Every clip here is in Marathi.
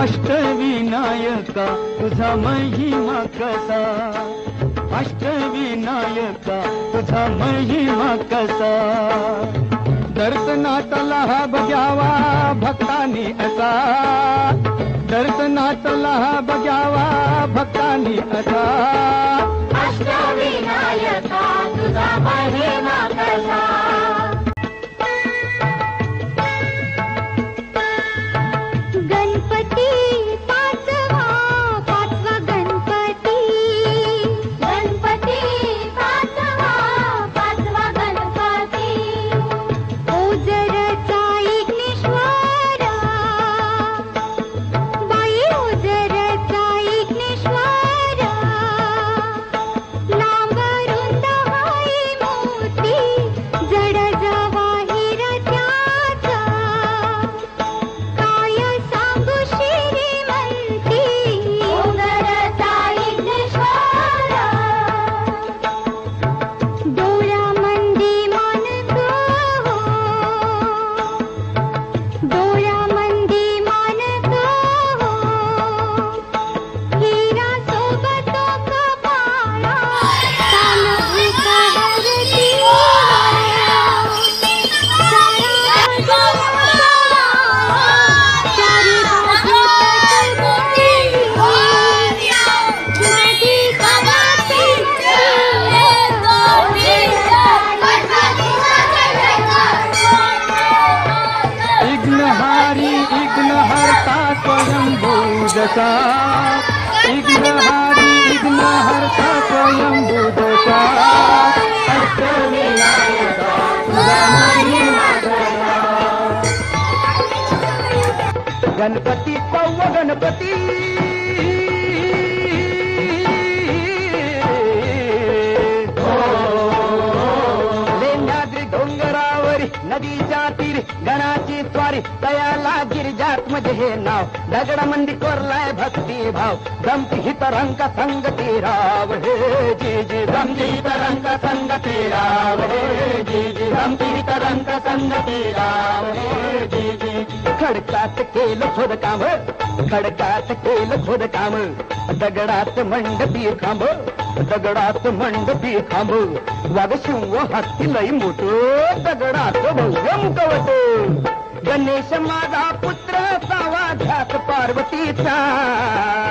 अष्टविनायका तुझा महिमा कसा, अष्टविनायका तुझा महिमा कसा, दर्शनाचा लाभ घ्यावा भक्तांनी असा, दर्शनाचा लाभ घ्यावा भक्तांनी असा, अष्टविनायका तुझा महिमा कसा. गणपती पाचवा पाचवा गणपती, गणपती पाचवा पाचवा गणपती, ओझरचा विघ्नेश्वरा, बाई ओझरचा विघ्नेश्वरा, लांब रुंद हाय मोती जड जवाहीर त्याचा, काय सांगू श्रीमंती ओझरचा विघ्नेश्वरा, डोळ्यामंदी मानक हो, डोळ्यामंदी मानक हो, हिरा सोबत कपाळा, कान उकळती हो, चारी बाजू तटबंदी हो, नदी गावाची विघ्नहारी विघ्नहर्ता स्वयंभूजसा, विघ्नहारी विघ्नहर्ता स्वयंभूजसा, अष्टविनायका तुझा महिमा कसा. गणपती पौव गणपती लेण्याद्री डोंगरावरी नदीच्या तीरी गणाची स्वारी, तयाला गिरिजात्मज हे नाव, दगडामंदी कोरलाय भक्ती भाव, गमती हित रंग संगती राव हे जी जी, गमती हित रंग संगती राव हे जी जी, गमती हित रंग संगती राव हे जी जी. खडकात केलं खोदकाम, खडकात केलं खोदकाम, दगडात मंडपी खांब, दगडात मंडपी खांब, वाघशिंव हत्ती लई मोठं, दगडात भव्य मुखवट, गणेश माझा पुत्र सावा ध्यास पार्वतीचा,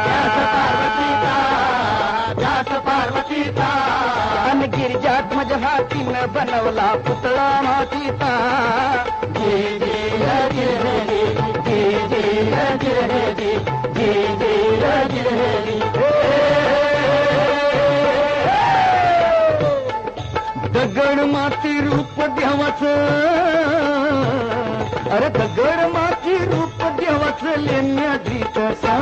ध्यास पार्वतीचा, ध्यास पार्वतीचा, अन गिरिजात्मज हातीनं बनवला पुतळा मातीचा, जी जी गिरहरी, जी जी गिरहरी, जी जी गिरहरी. दगड माती रूप देवाचं, अरे दगड माती रूप देवाचं लेण्याद्री कसा.